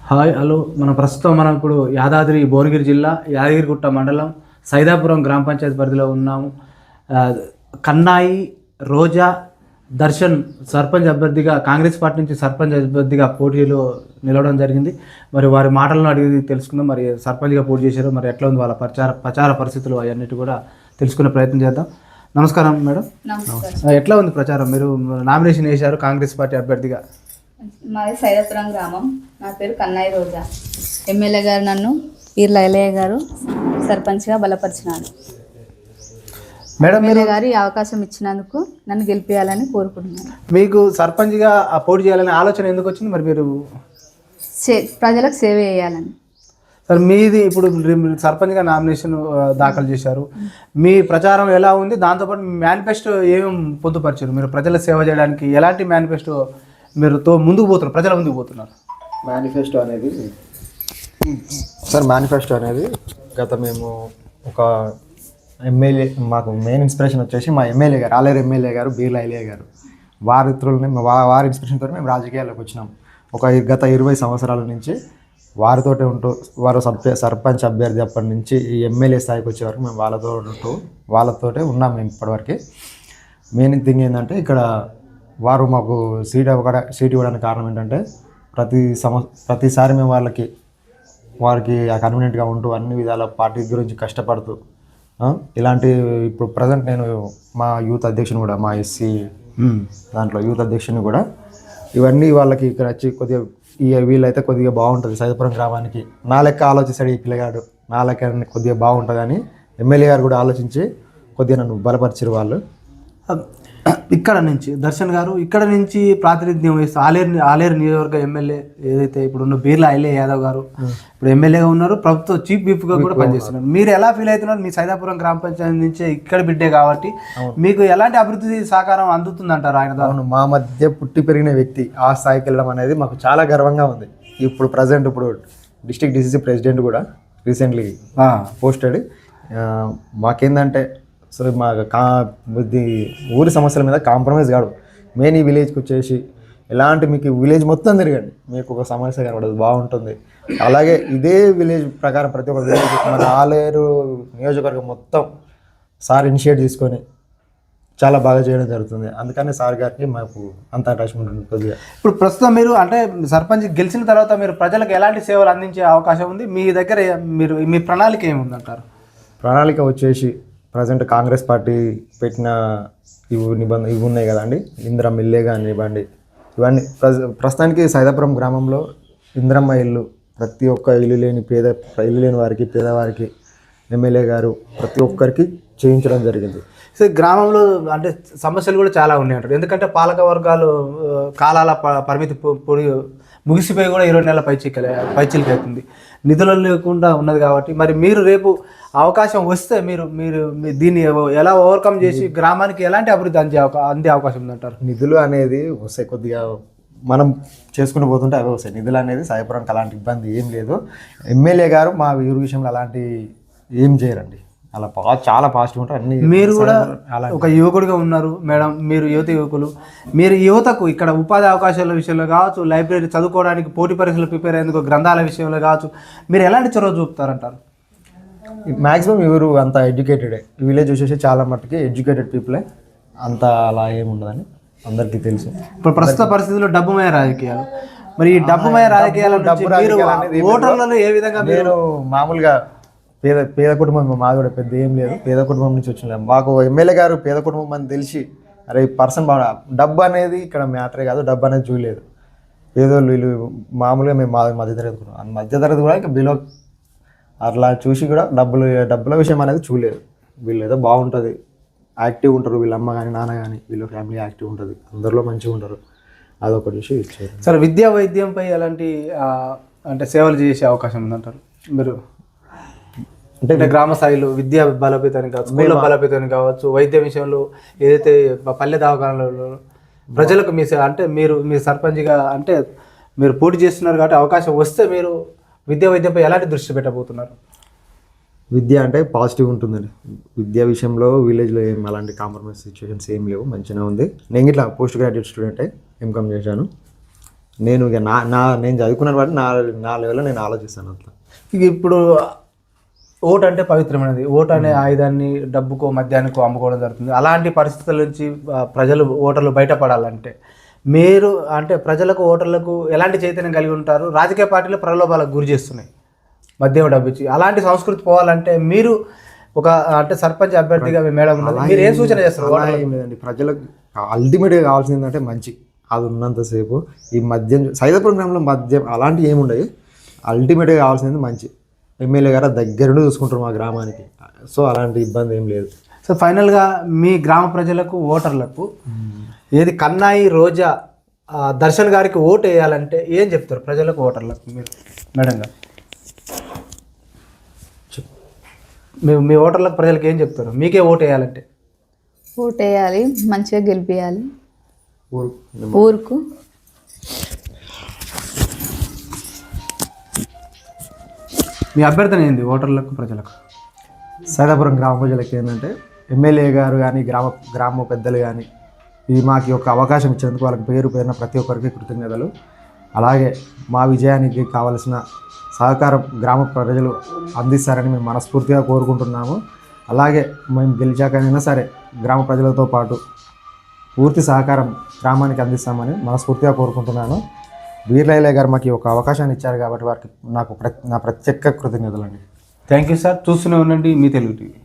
Hi hello మనం ఇప్పుడు యాదాద్రి భువనగిరి జిల్లా యాదగిరిగుట్ట మండలం సైదాపురం గ్రామ పంచాయతీ పరిధిలో ఉన్నాము. కన్నాయి రోజా దర్శన్ సర్పంచ్ అభ్యర్థిగా కాంగ్రెస్ పార్టీ నుంచి సర్పంచ్ అభ్యర్థిగా పోటీలో నిలవడం జరిగింది. మరి వారి మాటలను అడిగి తెలుసుకుందాం. మరి సర్పంచ్గా పోటీ చేశారు, మరి ఎట్లా ఉంది వాళ్ళ ప్రచార పరిస్థితులు అవన్నిటి కూడా తెలుసుకునే ప్రయత్నం చేద్దాం. నమస్కారం మేడం. ఎట్లా ఉంది ప్రచారం? మీరు నామినేషన్ వేశారు కాంగ్రెస్ పార్టీ అభ్యర్థిగా. మాది సైదాపురం గ్రామం. నా పేరు కన్నాయి రోజా. ఎమ్మెల్యే గారు నన్ను ఈర్ల ఎల్లయ్య గారు సర్పంచ్గా బలపరిచినాడు. మేడం, ఎమ్మెల్యే గారు ఈ అవకాశం ఇచ్చినందుకు నన్ను గెలిపేయాలని కోరుకుంటున్నాను. మీకు సర్పంచ్గా పోటీ చేయాలనే ఆలోచన ఎందుకు వచ్చింది? మరి మీరు ప్రజలకు సేవ చేయాలని. సార్, మీది ఇప్పుడు సర్పంచ్గా నామినేషన్ దాఖలు చేశారు. మీ ప్రచారం ఎలా ఉంది? దాంతోపాటు మీ మేనిఫెస్టో ఏం పొందుపరిచారు? మీరు ప్రజల సేవ చేయడానికి ఎలాంటి మేనిఫెస్టో మీరు ముందుకు పోతున్నారు, ప్రజల ముందుకు పోతున్నారు? మేనిఫెస్టో అనేది మేము ఒక ఎమ్మెల్యే, మాకు మెయిన్ ఇన్స్పిరేషన్ వచ్చేసి మా ఎమ్మెల్యే గారు, ఆలేరు ఎమ్మెల్యే గారు బీర్ల ఎల్లయ్య గారు. వారి త్రులని వారి ఇన్స్పిరేషన్తో మేము రాజకీయాల్లోకి వచ్చినాం. గత 20 సంవత్సరాల నుంచి వారితోటే ఉంటూ, వారు సర్పంచ్ అభ్యర్థి అప్పటి నుంచి ఈ ఎమ్మెల్యే స్థాయికి వచ్చే వరకు మేము వాళ్ళతోటే ఉన్నాం. మేము ఇప్పటివరకు మెయిన్ థింగ్ ఏంటంటే, ఇక్కడ వారు మాకు సీట్ ఇవ్వడానికి కారణం ఏంటంటే, ప్రతిసారి మేము వారికి కన్వీనియంట్గా ఉంటూ అన్ని విధాల పార్టీ గురించి కష్టపడుతూ ఇలాంటి ఇప్పుడు ప్రజెంట్ నేను మా యూత్ అధ్యక్షుని కూడా, మా ఎస్సీ దాంట్లో యూత్ అధ్యక్షుని కూడా, ఇవన్నీ వాళ్ళకి ఇక్కడ వచ్చి కొద్దిగా వీళ్ళైతే కొద్దిగా బాగుంటుంది సైదాపురం గ్రామానికి. నా లెక్క ఆలోచిస్తాడు ఈ పిల్లగాడు, నా లెక్క కొద్దిగా బాగుంటుంది అని ఎమ్మెల్యే గారు కూడా ఆలోచించి కొద్దిగా నన్ను బలపరిచారు వాళ్ళు. ఇక్కడ నుంచి దర్శన్ గారు ఇక్కడ నుంచి ప్రాతినిధ్యం వహిస్తూ ఆలేరు నియోజకవర్గ ఎమ్మెల్యే ఏదైతే ఇప్పుడు ఉన్న బీర్ల ఎల్లయ్య యాదవ్ గారు ఇప్పుడు ఎమ్మెల్యేగా ఉన్నారు, ప్రభుత్వ చీఫ్ విప్గా కూడా పనిచేస్తున్నారు. మీరు ఎలా ఫీల్ అవుతున్నారు? మీ సైదాపురం గ్రామ పంచాయతీ నుంచే ఇక్కడ బిడ్డే కాబట్టి మీకు ఎలాంటి అభివృద్ధి సహకారం అందుతుందంటారు ఆయన ద్వారా? మా మధ్య పుట్టి పెరిగిన వ్యక్తి ఆ స్థాయికి వెళ్ళడం అనేది మాకు చాలా గర్వంగా ఉంది. ఇప్పుడు ప్రజెంట్ డిస్ట్రిక్ట్ డిసిసి ప్రెసిడెంట్ కూడా రీసెంట్లీ పోస్టెడ్. మాకేందంటే సో మా ఊరి సమస్యల మీద కాంప్రమైజ్ కాదు. మెయిన్ ఈ విలేజ్కి వచ్చేసి ఎలాంటి మీకు విలేజ్ మొత్తం తిరగండి, మీకు ఒక సమస్య కనబడదు, బాగుంటుంది. అలాగే ఇదే విలేజ్ ప్రకారం ప్రతి ఒక్క విలేజ్ మన ఆలేరు నియోజకవర్గం మొత్తం సార్ ఇనిషియేట్ తీసుకొని చాలా బాగా చేయడం జరుగుతుంది. అందుకని సార్ గారికి మాకు అంత అటాచ్మెంట్ ఉంటుంది కొద్దిగా. ఇప్పుడు ప్రస్తుతం మీరు అంటే సర్పంచ్ గెలిచిన తర్వాత మీరు ప్రజలకు ఎలాంటి సేవలు అందించే అవకాశం ఉంది? మీ దగ్గర మీ ప్రణాళిక ఏముందంటారు? ప్రణాళిక వచ్చేసి ప్రజెంట్ కాంగ్రెస్ పార్టీ పెట్టిన ఇవి ఉన్నాయి కదండి, ఇందిరమ్మ ఇల్లే కానివ్వండి, ఇవన్నీ ప్రస్తుతానికి సైదాపురం గ్రామంలో ఇందిరమ్మ ఇల్లు ప్రతి ఒక్క ఇల్లు లేని వారికి, పేదవారికి ఎమ్మెల్యే గారు ప్రతి ఒక్కరికి చేయించడం జరిగింది. సో గ్రామంలో అంటే సమస్యలు కూడా చాలా ఉన్నాయి అంటారు. ఎందుకంటే పాలక వర్గాలు కాలాల పరిమితి ముగిసిపోయి కూడా 20 నెలల పైచిలకి అవుతుంది, నిధులు లేకుండా ఉన్నది కాబట్టి మరి మీరు రేపు అవకాశం వస్తే మీరు దీన్ని ఎలా ఓవర్కమ్ చేసి గ్రామానికి ఎలాంటి అభివృద్ధి అందే అవకాశం ఉందంటారు? నిధులు అనేది వస్తాయి, కొద్దిగా మనం చేసుకుని పోతుంటే అవే వస్తాయి. నిధులు అనేది సాయపురానికి అలాంటి ఇబ్బంది ఏం లేదు. ఎమ్మెల్యే గారు మా ఊరు విషయంలో అలాంటి ఏం చేయరండి, అలా చాలా పాజిటివ్ ఉంటారు అన్ని. మీరు కూడా ఒక యువకుడిగా ఉన్నారు మేడం, మీరు యువకులు, మీరు యువతకు ఇక్కడ ఉపాధి అవకాశాల విషయంలో కావచ్చు, లైబ్రరీ చదువుకోవడానికి, పోటీ పరీక్షలు ప్రిపేర్ అయ్యేందుకు గ్రంథాల విషయంలో కావచ్చు, మీరు ఎలాంటి చొరవ చూపుతారంటారు? మ్యాక్సిమం ఎవరు అంత ఎడ్యుకేటెడే, విలేజ్ వచ్చేసి చాలా మట్టుకి ఎడ్యుకేటెడ్ పీపులే, అంత అలా ఏముండదని అందరికీ తెలుసు. ఇప్పుడు ప్రస్తుత పరిస్థితుల్లో డబ్బుమయ రాజకీయాలు, మరి ఈ డబ్బుమయ రాజకీయాలు ఓటర్లను ఏ విధంగా? నేను మామూలుగా పేద కుటుంబం, మాది కూడా పెద్ద ఏం లేదు, పేద కుటుంబం నుంచి వచ్చిన మాకు ఎమ్మెల్యే గారు పేద కుటుంబం అని తెలిసి అరే ఈ పర్సన్ బాగా డబ్బు అనేది ఇక్కడ మ్యాటరే కాదు, డబ్బు అనేది చూడలేదు. పేదోళ్ళు వీళ్ళు మామూలుగా మేము మధ్యతరగతి కూడా ఇంకా బిలో అట్లా చూసి కూడా డబ్బుల విషయం అనేది చూడలేదు. వీళ్ళు ఏదో బాగుంటుంది, యాక్టివ్ ఉంటారు, వీళ్ళ అమ్మ కానీ నాన్న కానీ వీళ్ళ ఫ్యామిలీ యాక్టివ్ ఉంటుంది, అందరిలో మంచిగా ఉంటారు, అదొకటి చూసి ఇచ్చారు. సరే, విద్యా వైద్యంపై ఎలాంటి అంటే సేవలు చేసే అవకాశం ఉందంటారు మీరు? అంటే గ్రామ స్థాయిలో విద్యా బలోపేతాన్ని కావచ్చు, స్కూళ్ళ బలోపేతాన్ని కావచ్చు, వైద్య విషయంలో ఏదైతే పల్లె దవాఖానాలలో ప్రజలకు మీరు సర్పంచ్గా అంటే మీరు పోటీ చేస్తున్నారు కాబట్టి అవకాశం వస్తే మీరు వైద్యంపై ఎలాంటి దృష్టి పెట్టబోతున్నారు? విద్య అంటే పాజిటివ్ ఉంటుందండి. విద్యా విషయంలో విలేజ్లో ఏం అలాంటి కాంప్రమైజ్ సిచ్యువేషన్స్ ఏం లేవు, మంచిగా ఉంది. నేను ఇట్లా పోస్ట్ గ్రాడ్యుయేట్ స్టూడెంటే, ఎంకామ్ చేశాను. నేను ఇక నేను చదువుకున్నాను బట్టి నా లెవెల్లో నేను ఆలోచిస్తాను అట్లా. ఇక ఇప్పుడు ఓటు అంటే పవిత్రమైనది. ఓటు అనే ఆయుధాన్ని డబ్బుకో మద్యానికో అమ్ముకోవడం జరుగుతుంది. అలాంటి పరిస్థితుల నుంచి ప్రజలు ఓటర్లు బయటపడాలంటే మీరు అంటే ప్రజలకు ఓటర్లకు ఎలాంటి చైతన్యం కలిగి ఉంటారు? రాజకీయ పార్టీలు ప్రలోభాలకు గురి చేస్తున్నాయి మద్యం డబ్బు ఇచ్చి. అలాంటి సంస్కృతి పోవాలంటే మీరు ఒక అంటే సర్పంచ్ అభ్యర్థిగా మీ మేడం ఉన్నది, మీరు ఏం సూచన చేస్తారు? అలా ఏం లేదండి, ప్రజలకు అల్టిమేట్గా కావాల్సింది ఏంటంటే మంచి, అది ఉన్నంతసేపు ఈ మద్యం సైదాపురం గ్రామంలో మద్యం అలాంటివి ఏముండవు. అల్టిమేట్గా కావాల్సింది మంచి. ఎమ్మెల్యే గారు దగ్గరుండి చూసుకుంటారు మా గ్రామానికి, సో అలాంటి ఇబ్బంది ఏం లేదు. సో ఫైనల్గా మీ గ్రామ ప్రజలకు ఓటర్లకు ఏది కన్నాయి రోజా దర్శన్ గారికి ఓటు వేయాలంటే ఏం చెప్తారు ప్రజలకు ఓటర్లకు మీరు మేడం గారు? మీ ఓటర్లకు ప్రజలకు ఏం చెప్తారు? మీకే ఓటు వేయాలంటే ఓటు వేయాలి, మంచిగా గెలిపియాలి ఊరుకు. మీ అభ్యర్థన ఏంది ఓటర్లకు ప్రజలకు? సైదాపురం గ్రామ ప్రజలకు ఏంటంటే ఎమ్మెల్యే గారు కానీ గ్రామ పెద్దలు కానీ ఇది మాకు ఒక అవకాశం ఇచ్చినందుకు వాళ్ళకి పేరున ప్రతి ఒక్కరికి కృతజ్ఞతలు. అలాగే మా విజయానికి కావలసిన సహకారం గ్రామ ప్రజలు అందిస్తారని మేము మనస్ఫూర్తిగా కోరుకుంటున్నాము. అలాగే మేము గెలిచాకైనా సరే గ్రామ ప్రజలతో పాటు పూర్తి సహకారం గ్రామానికి అందిస్తామని మనస్ఫూర్తిగా కోరుకుంటున్నాను. వీర్లైలే గారు మాకు ఒక అవకాశాన్ని ఇచ్చారు కాబట్టి వారికి నా ప్రత్యేక కృతజ్ఞతలు అండి. Thank you sir. చూస్తూనే ఉండండి మీ తెలుగు టీవీ.